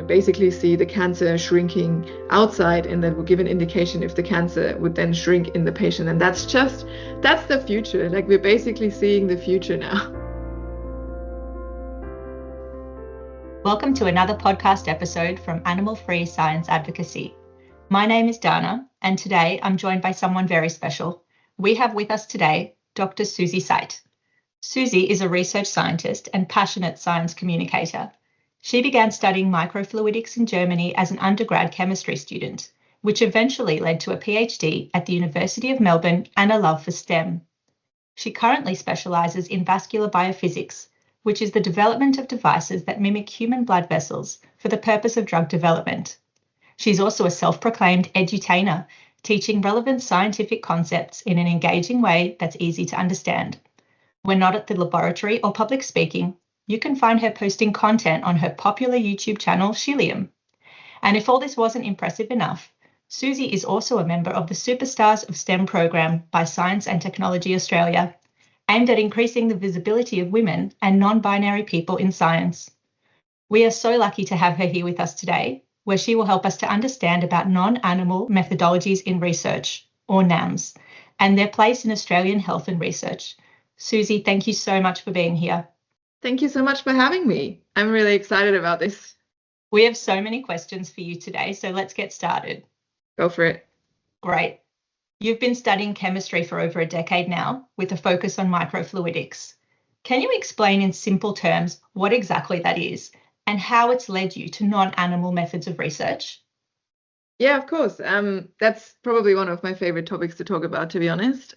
basically see the cancer shrinking outside, and that will give an indication if the cancer would then shrink in the patient. And that's the future. Like, we're basically seeing the future now. Welcome to another podcast episode from Animal Free Science Advocacy. My name is Dana, and today I'm joined by someone very special. We have with us today Dr. Susi Seibt. Susi is a research scientist and passionate science communicator. She began studying microfluidics in Germany as an undergrad chemistry student, which eventually led to a PhD at the University of Melbourne and a love for STEM. She currently specialises in vascular biophysics, which is the development of devices that mimic human blood vessels for the purpose of drug development. She's also a self-proclaimed edutainer, teaching relevant scientific concepts in an engaging way that's easy to understand. When not at the laboratory or public speaking, you can find her posting content on her popular YouTube channel, Shilium. And if all this wasn't impressive enough, Susi is also a member of the Superstars of STEM program by Science and Technology Australia, aimed at increasing the visibility of women and non-binary people in science. We are so lucky to have her here with us today, where she will help us to understand about non-animal methodologies in research, or NAMs, and their place in Australian health and research. Susi, thank you so much for being here. Thank you so much for having me. I'm really excited about this. We have so many questions for you today, so let's get started. Go for it. Great. You've been studying chemistry for over a decade now, with a focus on microfluidics. Can you explain in simple terms what exactly that is and how it's led you to non-animal methods of research? Yeah, of course. That's probably one of my favorite topics to talk about, to be honest.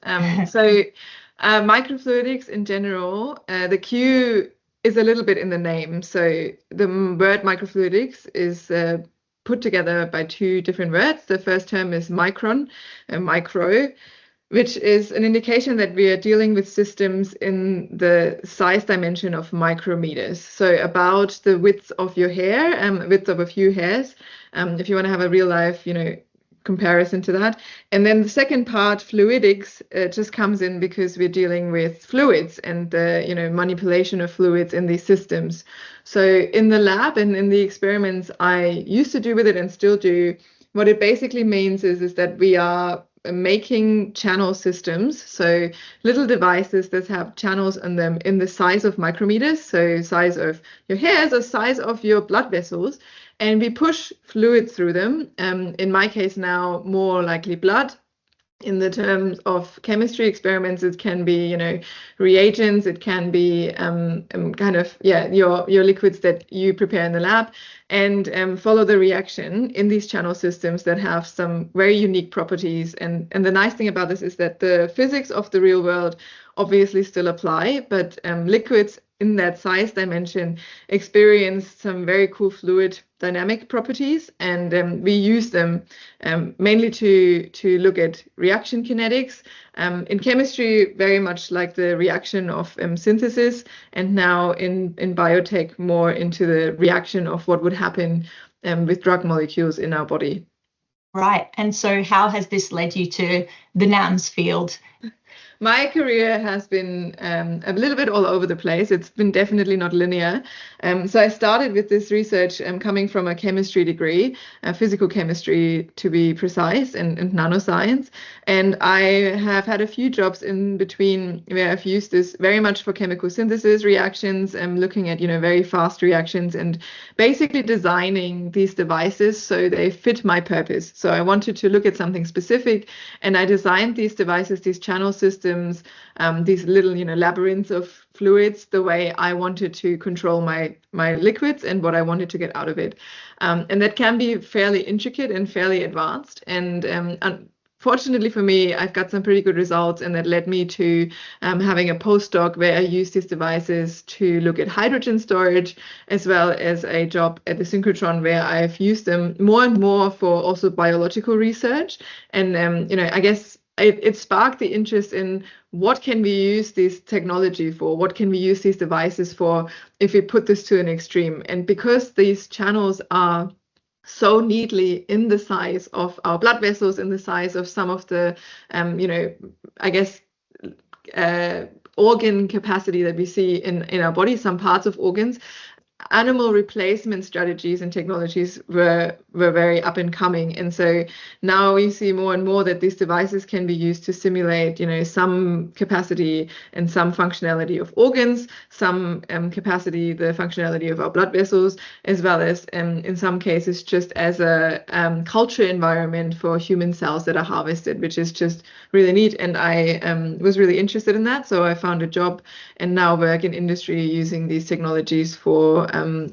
Microfluidics in general, the Q is a little bit in the name. So the word microfluidics is put together by two different words. The first term is micron, micro, which is an indication that we are dealing with systems in the size dimension of micrometers. So about the width of your hair, width of a few hairs, if you want to have a real life, comparison to that. And then the second part, fluidics, just comes in because we're dealing with fluids and the manipulation of fluids in these systems. So in the lab and in the experiments I used to do with it and still do, what it basically means is that we are making channel systems, so little devices that have channels on them in the size of micrometers, so size of your hairs or size of your blood vessels, and we push fluid through them. In my case now, more likely blood. In the terms of chemistry experiments, it can be, reagents, it can be your liquids that you prepare in the lab, and follow the reaction in these channel systems that have some very unique properties. And the nice thing about this is that the physics of the real world obviously still apply, but liquids in that size dimension experience some very cool fluid dynamic properties, and we use them mainly to look at reaction kinetics. In chemistry, very much like the reaction of synthesis, and now in biotech, more into the reaction of what would happen with drug molecules in our body. Right. And so how has this led you to the NAMs field? My career has been a little bit all over the place. It's been definitely not linear. So I started with this research coming from a chemistry degree, physical chemistry to be precise, and nanoscience. And I have had a few jobs in between where I've used this very much for chemical synthesis reactions, and looking at very fast reactions and basically designing these devices so they fit my purpose. So I wanted to look at something specific, and I designed these devices, these channel systems, these little labyrinths of fluids, the way I wanted to control my liquids and what I wanted to get out of it, and that can be fairly intricate and fairly advanced. And fortunately for me, I've got some pretty good results, and that led me to having a postdoc where I use these devices to look at hydrogen storage, as well as a job at the synchrotron where I've used them more and more for also biological research. And I guess it sparked the interest in what can we use this technology for, what can we use these devices for if we put this to an extreme. And because these channels are so neatly in the size of our blood vessels, in the size of some of the, organ capacity that we see in our body, some parts of organs, animal replacement strategies and technologies were very up and coming. And so now we see more and more that these devices can be used to simulate, some capacity and some functionality of organs, some capacity, the functionality of our blood vessels, as well as in some cases just as a culture environment for human cells that are harvested, which is just really neat. And I was really interested in that. So I found a job and now work in industry using these technologies for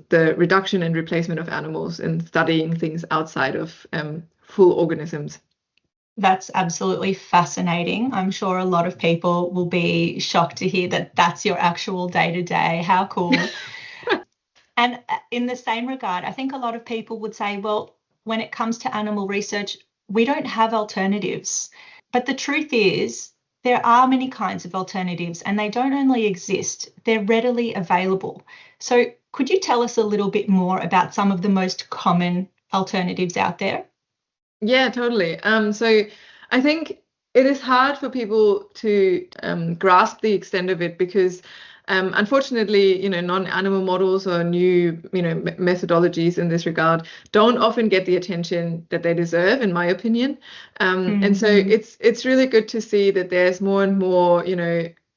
the reduction and replacement of animals and studying things outside of full organisms. That's absolutely fascinating. I'm sure a lot of people will be shocked to hear that that's your actual day-to-day. How cool. And in the same regard, I think a lot of people would say, well, when it comes to animal research, we don't have alternatives. But the truth is, there are many kinds of alternatives, and they don't only exist, they're readily available. So could you tell us a little bit more about some of the most common alternatives out there? Yeah, totally. So I think it is hard for people to grasp the extent of it because unfortunately, non-animal models or new, methodologies in this regard don't often get the attention that they deserve, in my opinion. And so it's really good to see that there's more and more,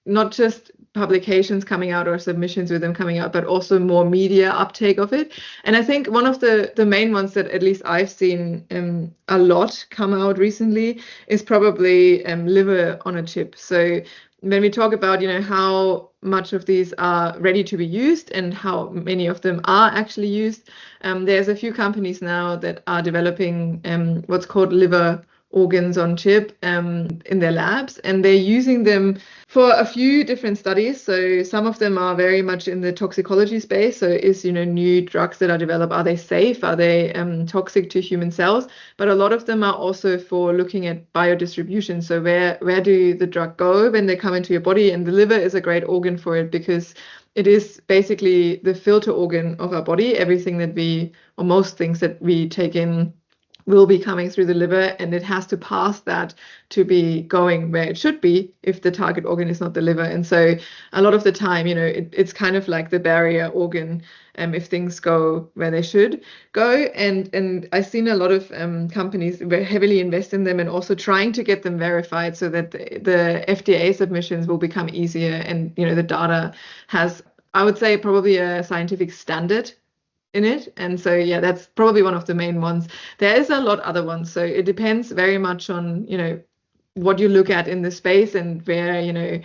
not just publications coming out or submissions with them coming out, but also more media uptake of it. And I think one of the main ones that at least I've seen a lot come out recently is probably liver on a chip. So when we talk about, how much of these are ready to be used and how many of them are actually used, there's a few companies now that are developing what's called liver organs on chip in their labs, and they're using them for a few different studies. So some of them are very much in the toxicology space. So is, new drugs that are developed, are they safe? Are they toxic to human cells? But a lot of them are also for looking at biodistribution. So where do the drug go when they come into your body? And the liver is a great organ for it because it is basically the filter organ of our body. Everything that or most things that we take in will be coming through the liver, and it has to pass that to be going where it should be if the target organ is not the liver. And so a lot of the time, it's kind of like the barrier organ if things go where they should go. And I've seen a lot of companies very heavily invest in them and also trying to get them verified so that the FDA submissions will become easier. And, the data has, I would say, probably a scientific standard in it. And so, yeah, that's probably one of the main ones. There is a lot other ones. So it depends very much on, what you look at in the space and where,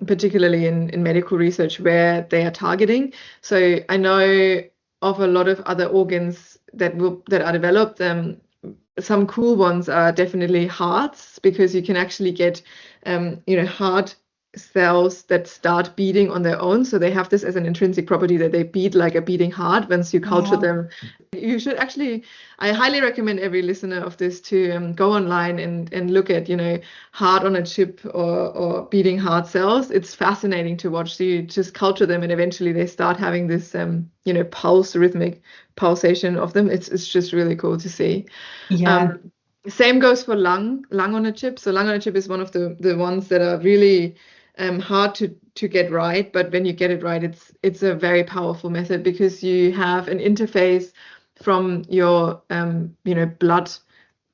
particularly in medical research, where they are targeting. So I know of a lot of other organs that are developed. Some cool ones are definitely hearts, because you can actually get, heart cells that start beating on their own. So they have this as an intrinsic property that they beat like a beating heart once you culture them. You should actually, I highly recommend every listener of this to go online and look at, heart on a chip or beating heart cells. It's fascinating to watch. So you just culture them and eventually they start having this, rhythmic pulsation of them. It's just really cool to see. Yeah. Same goes for lung on a chip. So lung on a chip is one of the ones that are really hard to get right, but when you get it right, it's a very powerful method because you have an interface from your blood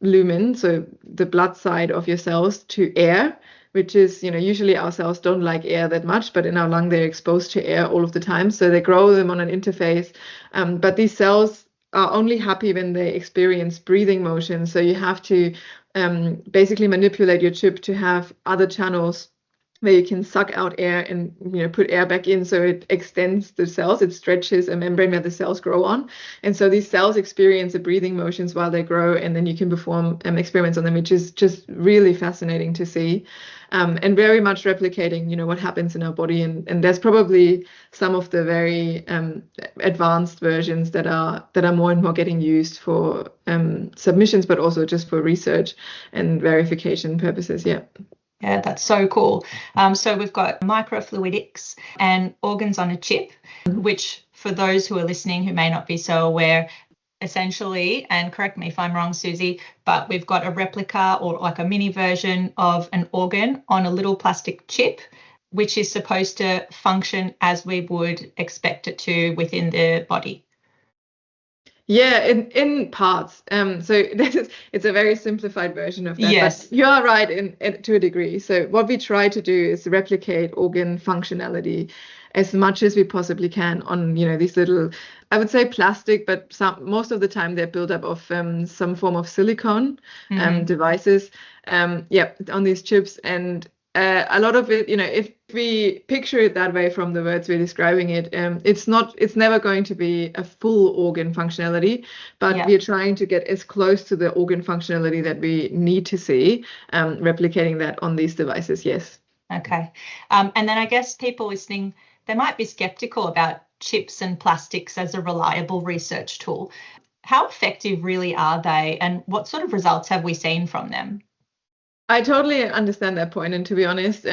lumen, so the blood side of your cells, to air, which is, usually our cells don't like air that much, but in our lung they're exposed to air all of the time, so they grow them on an interface. But these cells are only happy when they experience breathing motion, so you have to basically manipulate your chip to have other channels where you can suck out air and put air back in, so it extends the cells, it stretches a membrane where the cells grow on, and so these cells experience the breathing motions while they grow, and then you can perform experiments on them, which is just really fascinating to see, and very much replicating what happens in our body, and there's probably some of the very advanced versions that are more and more getting used for submissions, but also just for research and verification purposes. Yeah, that's so cool. So we've got microfluidics and organs on a chip, which for those who are listening who may not be so aware, essentially, and correct me if I'm wrong, Susie, but we've got a replica or like a mini version of an organ on a little plastic chip which is supposed to function as we would expect it to within the body. Yeah, in parts. So it's a very simplified version of that. Yes. But you are right to a degree. So what we try to do is replicate organ functionality as much as we possibly can on, these little, I would say plastic, but most of the time they're built up of some form of silicone devices. On these chips. And a lot of it, if we picture it that way from the words we're describing it, it's never going to be a full organ functionality, but we're trying to get as close to the organ functionality that we need to see, replicating that on these devices, yes. Okay. And then I guess people listening, they might be skeptical about chips and plastics as a reliable research tool. How effective really are they, and what sort of results have we seen from them? I totally understand that point, and to be honest,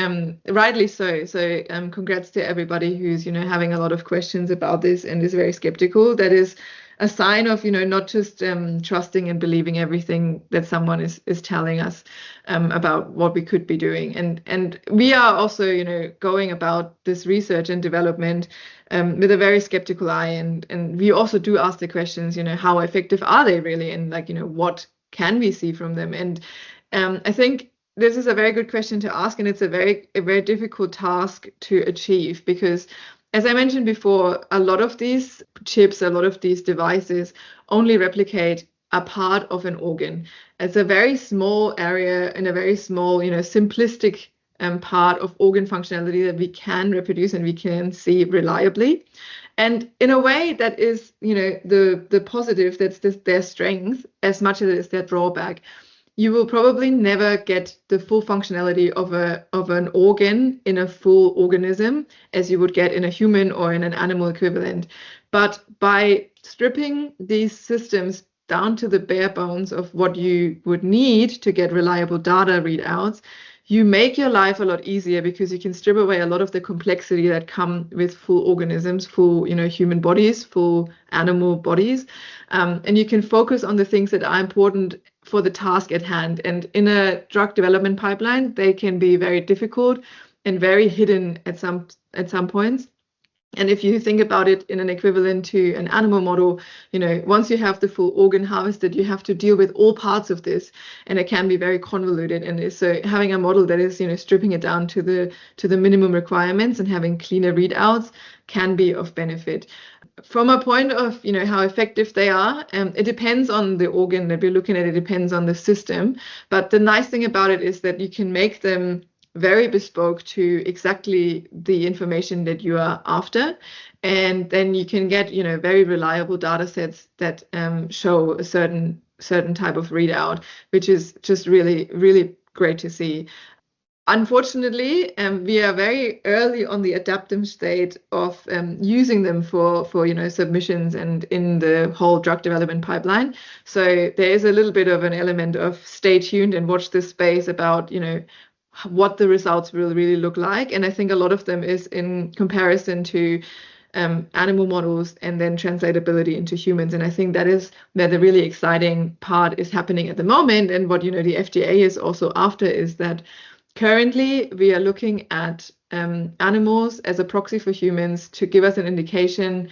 rightly so. So, congrats to everybody who's having a lot of questions about this and is very skeptical. That is a sign of not just trusting and believing everything that someone is telling us about what we could be doing. And we are also going about this research and development with a very skeptical eye, and we also do ask the questions, how effective are they really, and what can we see from them? And I think this is a very good question to ask, and it's a very difficult task to achieve because, as I mentioned before, a lot of these chips, a lot of these devices only replicate a part of an organ. It's a very small area and a very small, simplistic part of organ functionality that we can reproduce and we can see reliably. And in a way that is, the positive, that's their strength as much as it is their drawback. You will probably never get the full functionality of an organ in a full organism as you would get in a human or in an animal equivalent. But by stripping these systems down to the bare bones of what you would need to get reliable data readouts, you make your life a lot easier because you can strip away a lot of the complexity that come with full organisms, full, human bodies, full animal bodies. And you can focus on the things that are important for the task at hand. And in a drug development pipeline, they can be very difficult and very hidden at some points. And if you think about it in an equivalent to an animal model, once you have the full organ harvested, you have to deal with all parts of this, and it can be very convoluted. And so having a model that is, stripping it down to the minimum requirements and having cleaner readouts can be of benefit. From a point of, how effective they are, it depends on the organ that we're looking at. It depends on the system. But the nice thing about it is that you can make them very bespoke to exactly the information that you are after, and then you can get very reliable data sets that show a certain type of readout, which is just really, really great to see. Unfortunately, we are very early on the adaptive state of using them for submissions and in the whole drug development pipeline. So there is a little bit of an element of stay tuned and watch this space about what the results will really look like. And I think a lot of them is in comparison to animal models and then translatability into humans. And I think that is where the really exciting part is happening at the moment. And what the FDA is also after is that currently we are looking at animals as a proxy for humans to give us an indication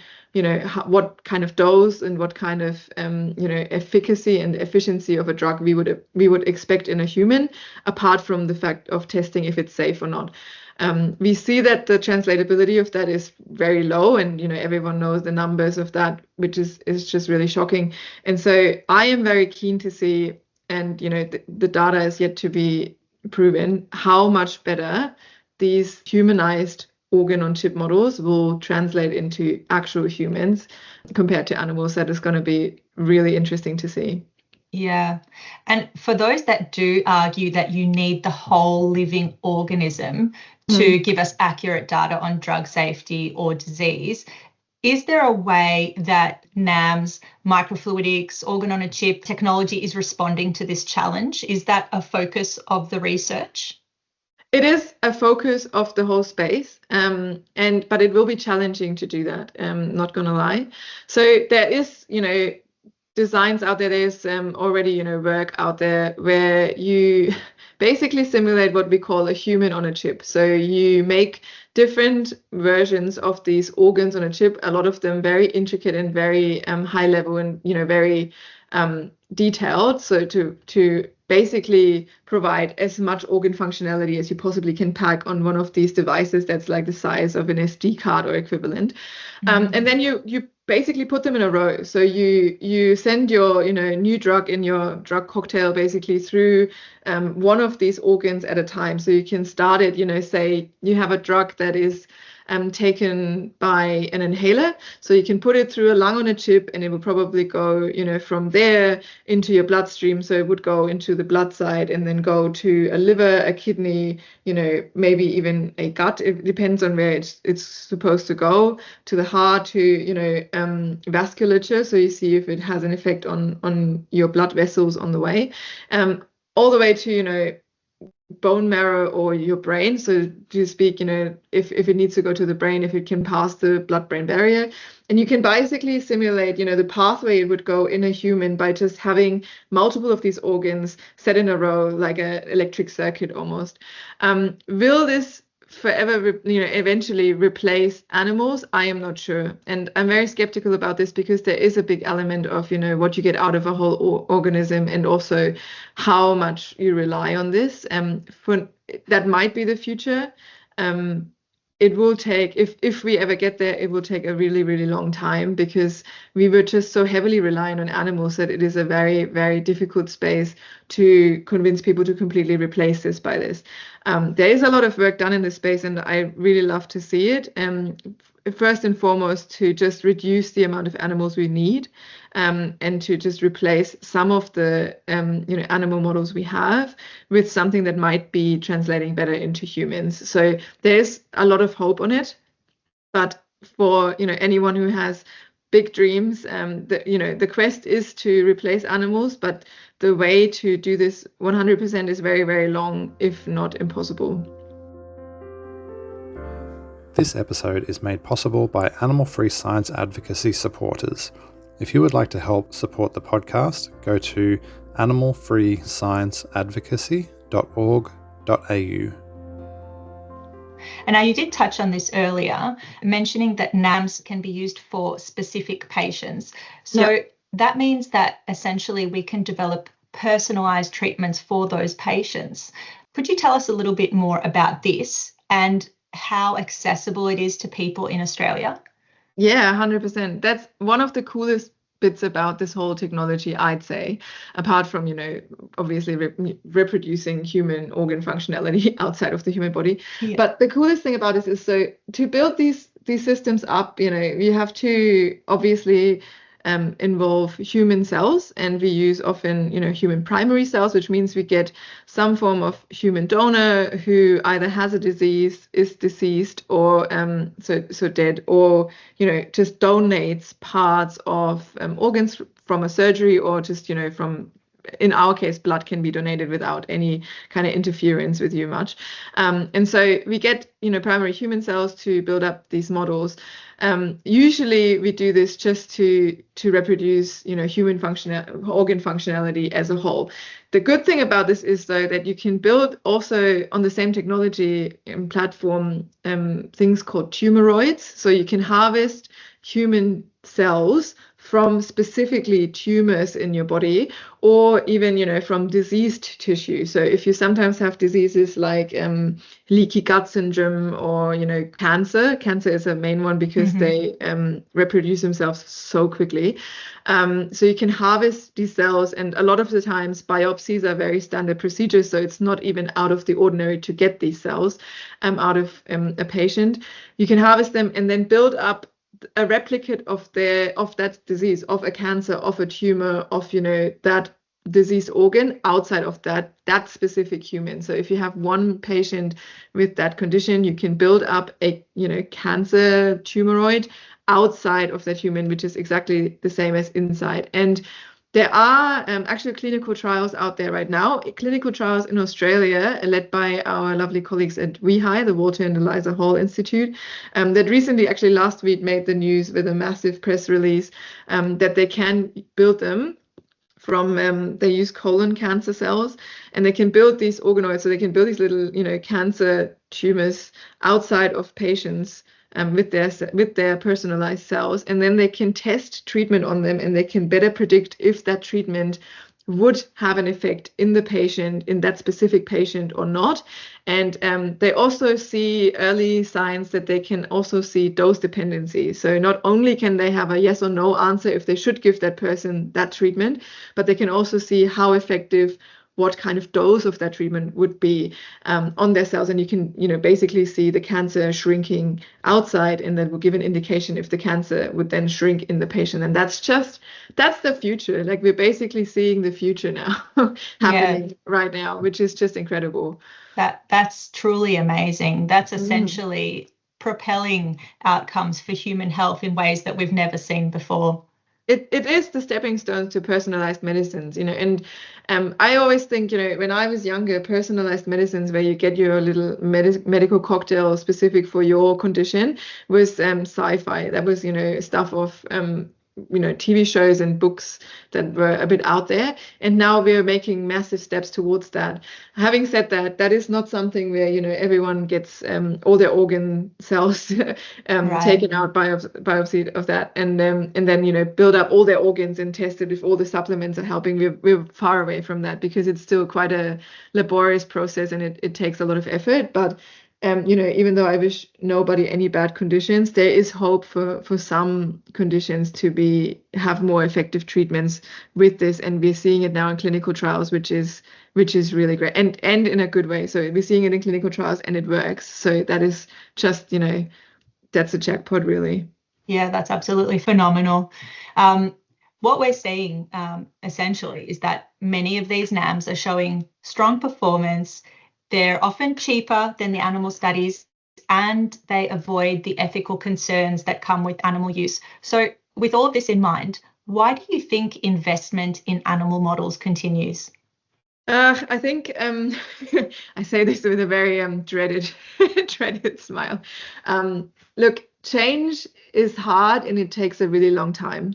what kind of dose and what kind of efficacy and efficiency of a drug we would expect in a human, apart from the fact of testing if it's safe or not. We see that the translatability of that is very low, and everyone knows the numbers of that, which is just really shocking. And so I am very keen to see, and the data is yet to be proven, how much better these humanized organ-on-chip models will translate into actual humans compared to animals. That is going to be really interesting to see. Yeah. And for those that do argue that you need the whole living organism to give us accurate data on drug safety or disease, is there a way that NAM's microfluidics, organ-on-a-chip technology is responding to this challenge? Is that a focus of the research? It is a focus of the whole space, but it will be challenging to do that. Not going to lie. So there is, designs out there. There's already, work out there where you basically simulate what we call a human on a chip. So you make different versions of these organs on a chip, a lot of them very intricate and very high level and very detailed. So to basically provide as much organ functionality as you possibly can pack on one of these devices that's like the size of an SD card or equivalent. And then you basically put them in a row. So you send your new drug in your drug cocktail basically through one of these organs at a time. So you can start it, say you have a drug that is taken by an inhaler. So you can put it through a lung on a chip, and it will probably go, from there into your bloodstream. So it would go into the blood side and then go to a liver, a kidney, maybe even a gut. It depends on where it's supposed to go, to the heart, to, vasculature. So you see if it has an effect on your blood vessels on the way, all the way to, bone marrow or your brain. So to speak, if it needs to go to the brain, if it can pass the blood-brain barrier. And you can basically simulate, the pathway it would go in a human by just having multiple of these organs set in a row, like an electric circuit almost. Will this forever, eventually replace animals? I am not sure. And I'm very skeptical about this because there is a big element of, what you get out of a whole organism and also how much you rely on this. That might be the future. It will take, if we ever get there, it will take a really, really long time because we were just so heavily relying on animals that it is a very, very difficult space to convince people to completely replace this by this. There is a lot of work done in this space, and I really love to see it. First and foremost, to just reduce the amount of animals we need, and to just replace some of the animal models we have with something that might be translating better into humans. So there's a lot of hope on it, but for anyone who has big dreams, the quest is to replace animals, but the way to do this 100% is very, very long, if not impossible. This episode is made possible by animal-free science advocacy supporters. If you would like to help support the podcast, go to animalfreescienceadvocacy.org.au. And now you did touch on this earlier, mentioning that NAMs can be used for specific patients. So that means that essentially we can develop personalized treatments for those patients. Could you tell us a little bit more about this and how accessible it is to people in Australia? Yeah, 100%. That's one of the coolest bits about this whole technology, I'd say, apart from, obviously reproducing human organ functionality outside of the human body. Yeah. But the coolest thing about this is, so to build these systems up, you have to obviously involve human cells, and we use often human primary cells, which means we get some form of human donor who either has a disease, is deceased, or so dead, or just donates parts of organs from a surgery, or just from, in our case, blood can be donated without any kind of interference with you much. And so we get, primary human cells to build up these models. Usually we do this just to reproduce, human organ functionality as a whole. The good thing about this is, though, that you can build also on the same technology platform things called tumoroids. So you can harvest human cells from specifically tumors in your body, or even, from diseased tissue. So if you sometimes have diseases like leaky gut syndrome or, cancer is a main one because they reproduce themselves so quickly. So you can harvest these cells, and a lot of the times biopsies are very standard procedures. So it's not even out of the ordinary to get these cells out of a patient. You can harvest them and then build up a replicate of that disease, of a cancer, of a tumor, of that diseased organ outside of that specific human. So if you have one patient with that condition, you can build up a cancer tumoroid outside of that human, which is exactly the same as inside. And there are actually clinical trials out there right now, clinical trials in Australia led by our lovely colleagues at WEHI, the Walter and Eliza Hall Institute, that recently, actually last week, made the news with a massive press release that they can build them they use colon cancer cells, and they can build these organoids, so they can build these little, cancer tumors outside of patients with their personalized cells, and then they can test treatment on them, and they can better predict if that treatment would have an effect in the patient, in that specific patient or not. And they also see early signs that they can also see dose dependency. So not only can they have a yes or no answer if they should give that person that treatment, but they can also see how effective, what kind of dose of that treatment would be on their cells. And you can, basically see the cancer shrinking outside, and that will give an indication if the cancer would then shrink in the patient. And that's the future. Like, we're basically seeing the future now happening right now, which is just incredible. That's truly amazing. That's essentially propelling outcomes for human health in ways that we've never seen before. It is the stepping stone to personalized medicines, and I always think, when I was younger, personalized medicines, where you get your little medical cocktail specific for your condition, was sci-fi. That was, stuff of TV shows and books that were a bit out there. And now we're making massive steps towards that. Having said that, that is not something where, everyone gets all their organ cells taken out, biopsy of that, and then, build up all their organs and test it if all the supplements are helping. We're far away from that, because it's still quite a laborious process, and it takes a lot of effort. But even though I wish nobody any bad conditions, there is hope for some conditions to have more effective treatments with this, and we're seeing it now in clinical trials, which is really great, and in a good way. So we're seeing it in clinical trials, and it works. So that is just, that's a jackpot, really. Yeah, that's absolutely phenomenal. What we're seeing essentially is that many of these NAMs are showing strong performance. They're often cheaper than the animal studies, and they avoid the ethical concerns that come with animal use. So with all of this in mind, why do you think investment in animal models continues? I think I say this with a very dreaded smile. Look, change is hard, and it takes a really long time.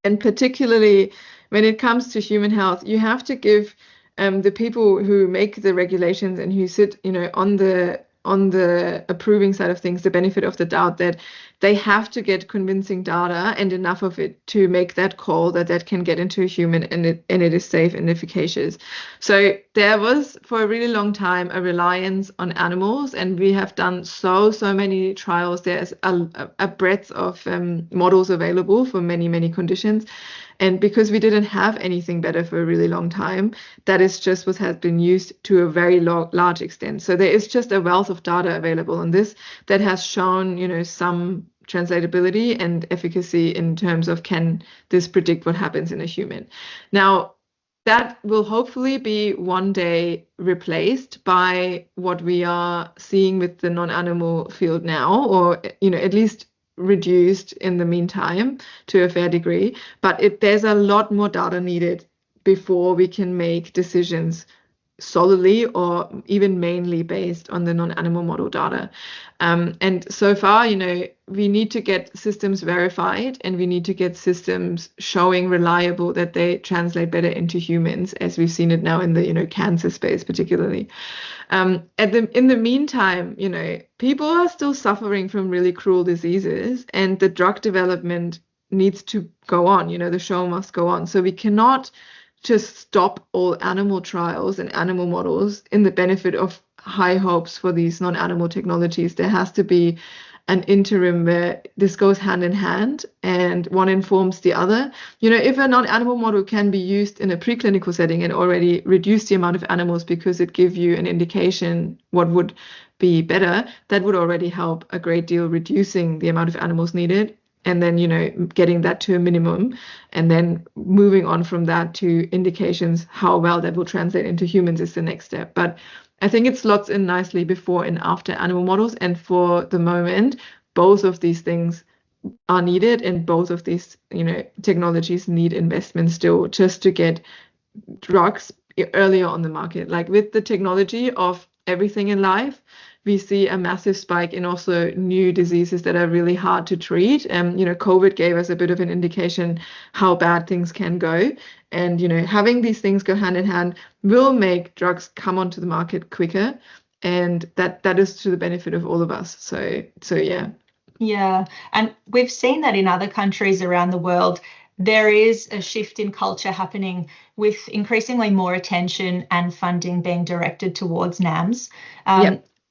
And particularly when it comes to human health, you have to give the people who make the regulations and who sit, on the approving side of things, the benefit of the doubt that they have to get convincing data and enough of it to make that call that can get into a human, and it is safe and efficacious. So there was, for a really long time, a reliance on animals, and we have done so many trials. There's a breadth of models available for many conditions. And because we didn't have anything better for a really long time, that is just what has been used to a very large extent. So there is just a wealth of data available on this that has shown, some translatability and efficacy in terms of, can this predict what happens in a human? Now, that will hopefully be one day replaced by what we are seeing with the non-animal field now, or, at least reduced in the meantime to a fair degree. But there's a lot more data needed before we can make decisions solely or even mainly based on the non-animal model data. And so far, we need to get systems verified, and we need to get systems showing reliable that they translate better into humans, as we've seen it now in the cancer space particularly. In the meantime, people are still suffering from really cruel diseases, and the drug development needs to go on. The show must go on. So we cannot just stop all animal trials and animal models in the benefit of high hopes for these non-animal technologies. There has to be an interim where this goes hand in hand and one informs the other. If a non-animal model can be used in a preclinical setting and already reduce the amount of animals because it gives you an indication what would be better, that would already help a great deal, reducing the amount of animals needed. And then, getting that to a minimum, and then moving on from that to indications how well that will translate into humans is the next step. But I think it slots in nicely before and after animal models. And for the moment, both of these things are needed, and both of these, technologies need investment still, just to get drugs earlier on the market. Like with the technology of everything in life, we see a massive spike in also new diseases that are really hard to treat. COVID gave us a bit of an indication how bad things can go. And, having these things go hand in hand will make drugs come onto the market quicker. And that is to the benefit of all of us. So yeah. Yeah. And we've seen that in other countries around the world. There is a shift in culture happening with increasingly more attention and funding being directed towards NAMs.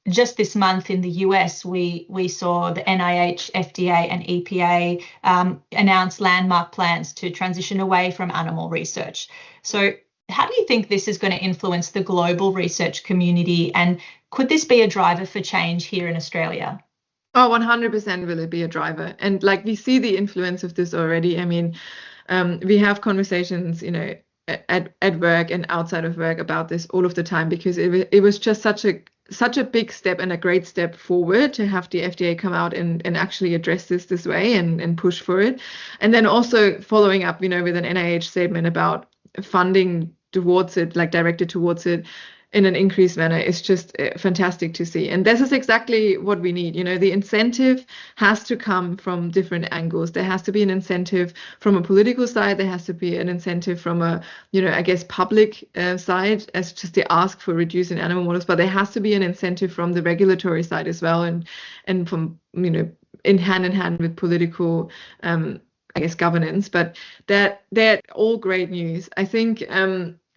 Just this month in the US, we saw the NIH, FDA and EPA announce landmark plans to transition away from animal research. So how do you think this is going to influence the global research community? And could this be a driver for change here in Australia? Oh, 100% will it be a driver. And like we see the influence of this already. I mean, we have conversations, at work and outside of work about this all of the time, because it was just such a big step and a great step forward to have the FDA come out and actually address this way and push for it. And then also following up, with an NIH statement about funding towards it, like directed towards it in an increased manner, is just fantastic to see. And this is exactly what we need. The incentive has to come from different angles. There has to be an incentive from a political side. There has to be an incentive from a, public side, as just the ask for reducing animal models. But there has to be an incentive from the regulatory side as well, and from, in hand with political governance. But they're all great news. I think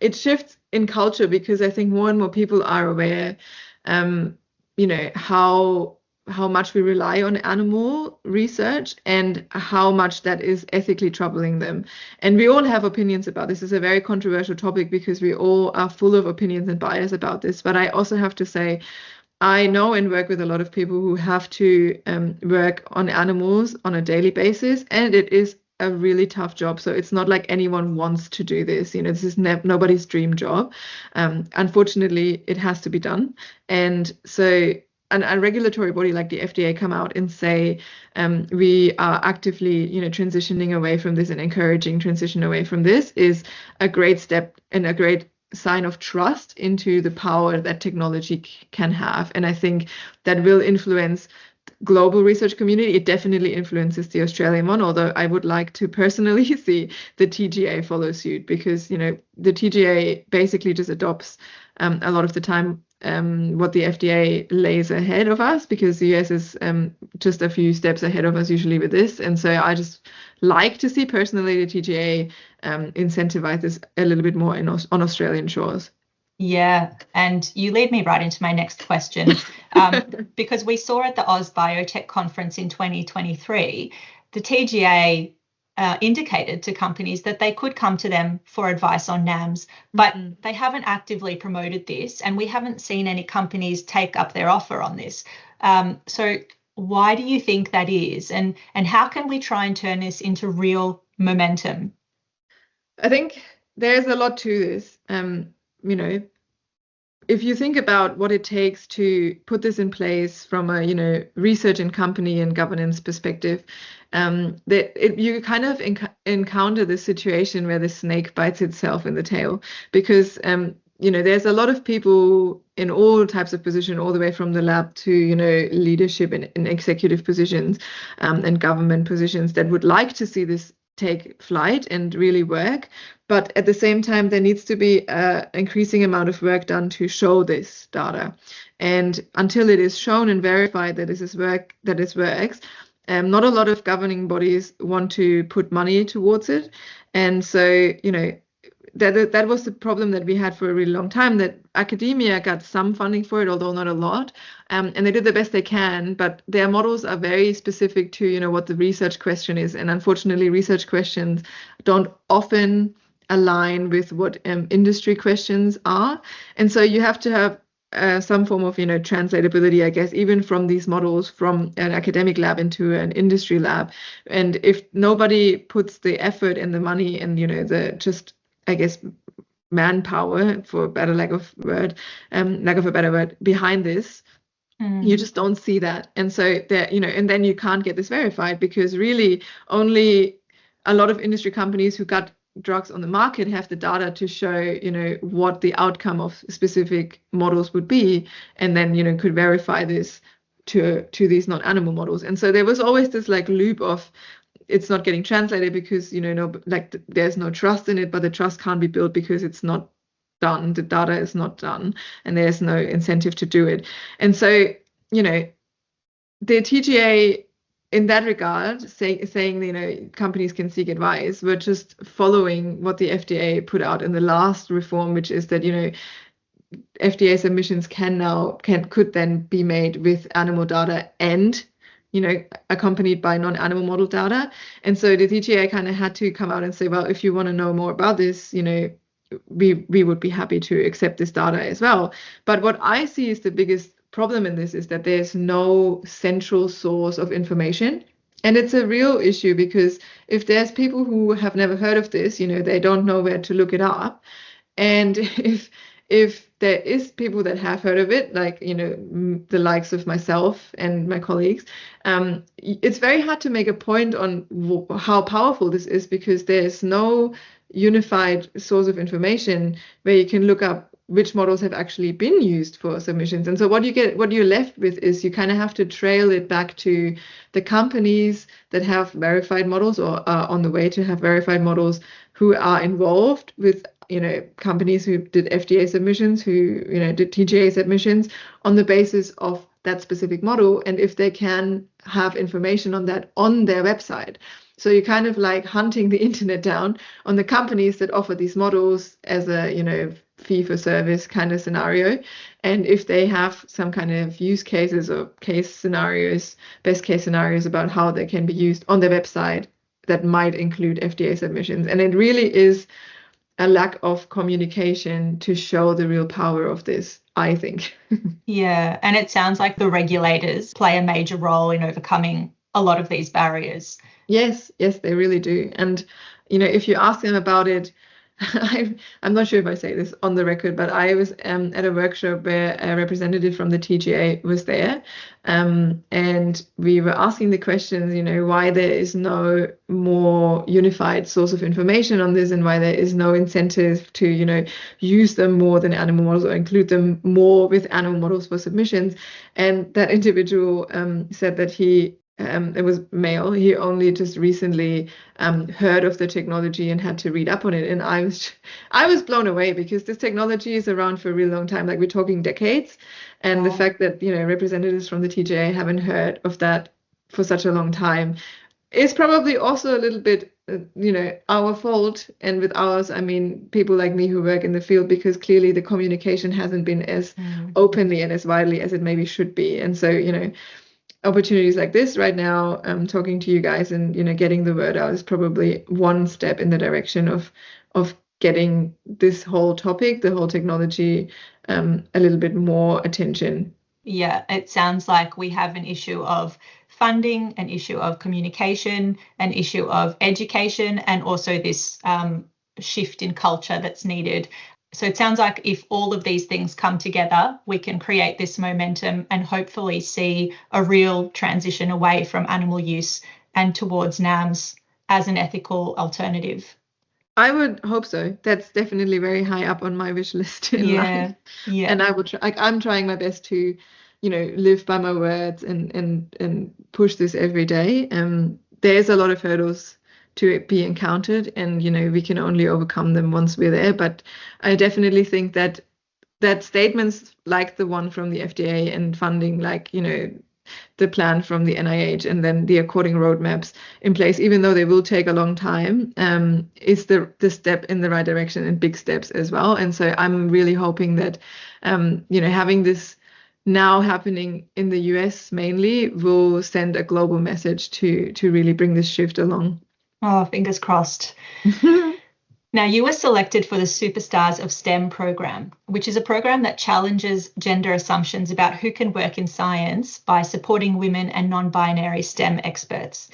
it shifts in culture, because I think more and more people are aware, how much we rely on animal research and how much that is ethically troubling them. And we all have opinions about this. It's a very controversial topic because we all are full of opinions and bias about this. But I also have to say, I know and work with a lot of people who have to work on animals on a daily basis, and it is a really tough job. So it's not like anyone wants to do this. This is nobody's dream job. Unfortunately, it has to be done. And so a regulatory body like the FDA come out and say we are actively, transitioning away from this and encouraging transition away from this is a great step and a great sign of trust into the power that technology can have. And I think that will influence global research community. It definitely influences the Australian one, although I would like to personally see the TGA follow suit, because the TGA basically just adopts a lot of the time what the FDA lays ahead of us, because the US is just a few steps ahead of us usually with this. And so I just like to see personally the TGA incentivize this a little bit more on Australian shores. Yeah, and you lead me right into my next question, because we saw at the Oz Biotech Conference in 2023, the TGA indicated to companies that they could come to them for advice on NAMs, but they haven't actively promoted this, and we haven't seen any companies take up their offer on this. So why do you think that is, and how can we try and turn this into real momentum? I think there's a lot to this. If you think about what it takes to put this in place from a research and company and governance perspective, you kind of encounter this situation where the snake bites itself in the tail, because there's a lot of people in all types of position, all the way from the lab to leadership and executive positions and government positions, that would like to see this take flight and really work. But at the same time, there needs to be an increasing amount of work done to show this data. And until it is shown and verified that this works, not a lot of governing bodies want to put money towards it. And so, that was the problem that we had for a really long time, that academia got some funding for it, although not a lot. And they did the best they can, but their models are very specific to, what the research question is. And unfortunately, research questions don't often align with what industry questions are. And so you have to have some form of, translatability, I guess, even from these models from an academic lab into an industry lab. And if nobody puts the effort and the money and, manpower, for lack of a better word, behind this, you just don't see that. And so and then you can't get this verified, because really only a lot of industry companies who got drugs on the market have the data to show, what the outcome of specific models would be, and then, could verify this to these non-animal models. And so there was always this like loop of it's not getting translated because, there's no trust in it, but the trust can't be built because it's not done. The data is not done, and there's no incentive to do it. And so, the TGA in that regard, saying, companies can seek advice, we're just following what the FDA put out in the last reform, which is that, FDA submissions could then be made with animal data and, accompanied by non-animal model data. And so the TGA kind of had to come out and say, well, if you want to know more about this, we would be happy to accept this data as well. But what I see is the biggest problem in this is that there's no central source of information. And it's a real issue because if there's people who have never heard of this, they don't know where to look it up. And if there is people that have heard of it, like, the likes of myself and my colleagues, it's very hard to make a point on how powerful this is because there's no unified source of information where you can look up which models have actually been used for submissions. And so what you're left with is you kind of have to trail it back to the companies that have verified models or are on the way to have verified models who are involved with, companies who did FDA submissions, who, did TGA submissions on the basis of that specific model. And if they can have information on that on their website. So you're kind of like hunting the internet down on the companies that offer these models as a, fee for service kind of scenario. And if they have some kind of use cases or case scenarios, best case scenarios about how they can be used on their website, that might include FDA submissions. And it really is a lack of communication to show the real power of this, I think. Yeah. And it sounds like the regulators play a major role in overcoming a lot of these barriers. Yes, they really do. And, if you ask them about it, I'm not sure if I say this on the record, but I was at a workshop where a representative from the TGA was there, and we were asking the questions, why there is no more unified source of information on this and why there is no incentive to, use them more than animal models or include them more with animal models for submissions. And that individual said that it was male. He only just recently heard of the technology and had to read up on it. And I was blown away because this technology is around for a really long time. Like we're talking decades. And the fact that, representatives from the TGA haven't heard of that for such a long time is probably also a little bit, our fault. And with ours, I mean, people like me who work in the field, because clearly the communication hasn't been as openly and as widely as it maybe should be. And so, opportunities like this right now, talking to you guys and getting the word out is probably one step in the direction of getting this whole topic, the whole technology, a little bit more attention. Yeah, it sounds like we have an issue of funding, an issue of communication, an issue of education, and also this shift in culture that's needed. So it sounds like if all of these things come together, we can create this momentum and hopefully see a real transition away from animal use and towards NAMs as an ethical alternative. I would hope so. That's definitely very high up on my wish list in life. Yeah. And I will I'm trying my best to, live by my words and push this every day. There's a lot of hurdles to be encountered, and we can only overcome them once we're there. But I definitely think that statements like the one from the FDA and funding, like the plan from the NIH and then the according roadmaps in place, even though they will take a long time, is the step in the right direction, and big steps as well. And so I'm really hoping that having this now happening in the US mainly will send a global message to really bring this shift along. Oh, fingers crossed. Now, you were selected for the Superstars of STEM program, which is a program that challenges gender assumptions about who can work in science by supporting women and non-binary STEM experts.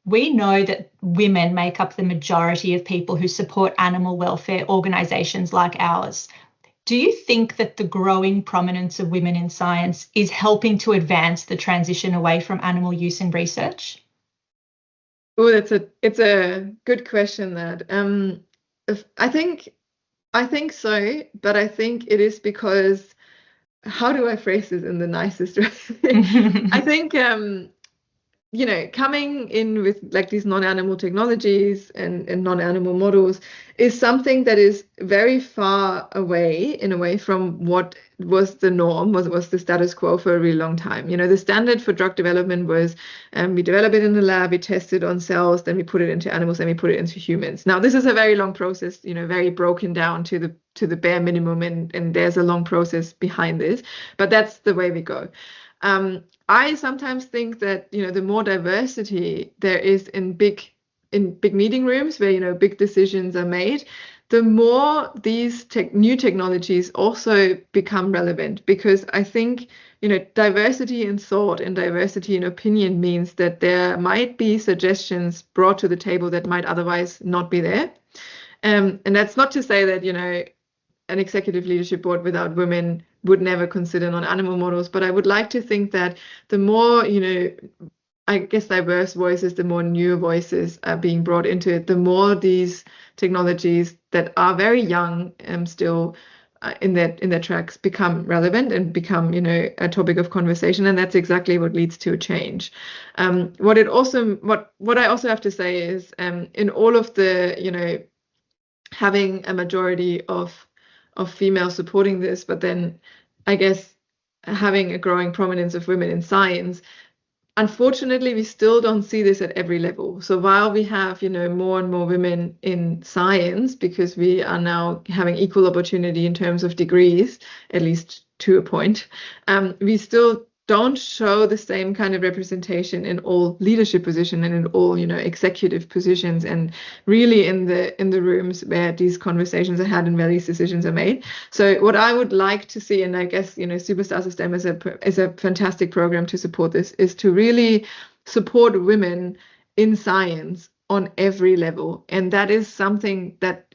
We know that women make up the majority of people who support animal welfare organisations like ours. Do you think that the growing prominence of women in science is helping to advance the transition away from animal use in research? Oh, it's a good question, that. I think so, but I think it is because, how do I phrase this in the nicest way? I think coming in with like these non-animal technologies and non-animal models is something that is very far away in a way from what was the norm, was the status quo for a really long time. The standard for drug development was we develop it in the lab, we test it on cells, then we put it into animals, then we put it into humans. Now, this is a very long process, very broken down to the bare minimum, and there's a long process behind this, but that's the way we go. I sometimes think that the more diversity there is in big meeting rooms where big decisions are made, the more these new technologies also become relevant, because I think diversity in thought and diversity in opinion means that there might be suggestions brought to the table that might otherwise not be there. And that's not to say that an executive leadership board without women would never consider non-animal models, but I would like to think that the more, I guess, diverse voices, the more new voices are being brought into it, the more these technologies that are very young still in their tracks become relevant and become, a topic of conversation, and that's exactly what leads to a change. What I also have to say is, in all of the, having a majority of females supporting this, but then I guess having a growing prominence of women in science, unfortunately, we still don't see this at every level. So while we have, more and more women in science, because we are now having equal opportunity in terms of degrees, at least to a point, we still don't show the same kind of representation in all leadership positions and in all, executive positions, and really in the rooms where these conversations are had and where these decisions are made. So what I would like to see, and I guess, Superstars of STEM is a fantastic program to support this, is to really support women in science on every level. And that is something that,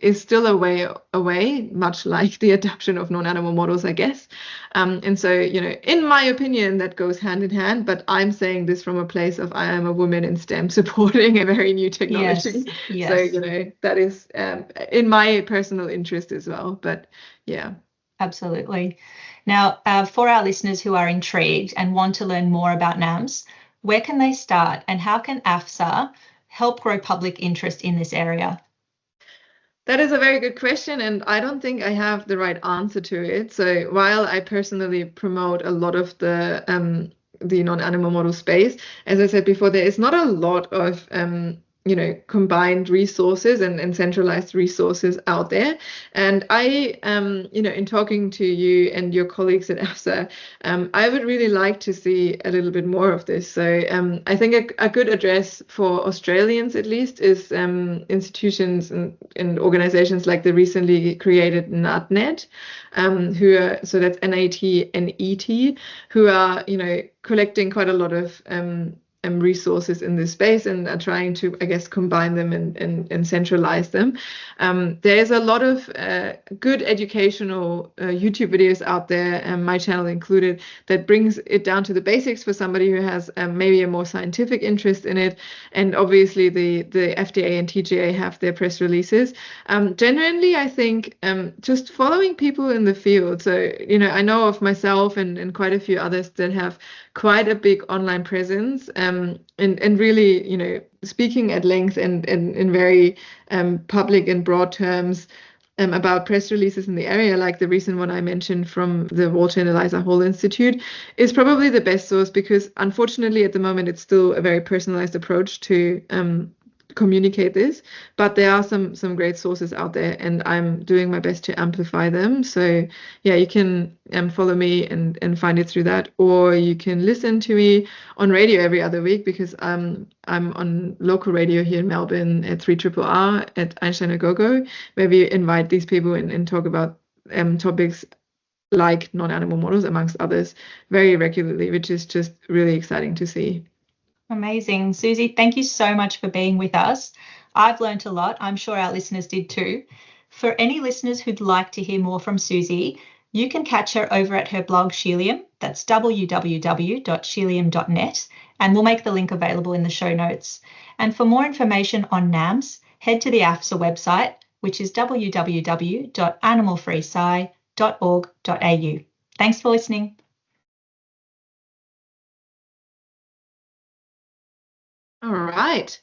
is still a way away, much like the adoption of non-animal models, I guess. And so, in my opinion, that goes hand in hand, but I'm saying this from a place of I am a woman in STEM supporting a very new technology. Yes. So, that is in my personal interest as well. But yeah. Absolutely. Now, for our listeners who are intrigued and want to learn more about NAMS, where can they start, and how can AFSA help grow public interest in this area? That is a very good question, and I don't think I have the right answer to it. So while I personally promote a lot of the non-animal model space, as I said before, there is not a lot of combined resources and centralized resources out there. And I, in talking to you and your colleagues at AFSA, I would really like to see a little bit more of this. So I think a good address for Australians, at least, is institutions and organizations like the recently created NATNet, who are, so that's NATNET, who are, collecting quite a lot of resources in this space and are trying to, I guess, combine them and centralize them. There's a lot of good educational YouTube videos out there, my channel included, that brings it down to the basics for somebody who has maybe a more scientific interest in it. And obviously the FDA and TGA have their press releases. Generally, I think just following people in the field. So, I know of myself and quite a few others that have quite a big online presence, and really, speaking at length and in very public and broad terms about press releases in the area, like the recent one I mentioned from the Walter and Eliza Hall Institute, is probably the best source, because unfortunately at the moment it's still a very personalized approach to communicate this, but there are some great sources out there, and I'm doing my best to amplify them. So yeah, you can follow me and find it through that, or you can listen to me on radio every other week, because I'm on local radio here in Melbourne at 3RRR at Einstein a Go-Go, where we invite these people and talk about topics like non-animal models, amongst others, very regularly, which is just really exciting to see. Amazing. Susie, thank you so much for being with us. I've learned a lot. I'm sure our listeners did too. For any listeners who'd like to hear more from Susie, you can catch her over at her blog Shelium. That's www.shelium.net, and we'll make the link available in the show notes. And for more information on NAMS, head to the AFSA website, which is www.animalfreesci.org.au. Thanks for listening. All right.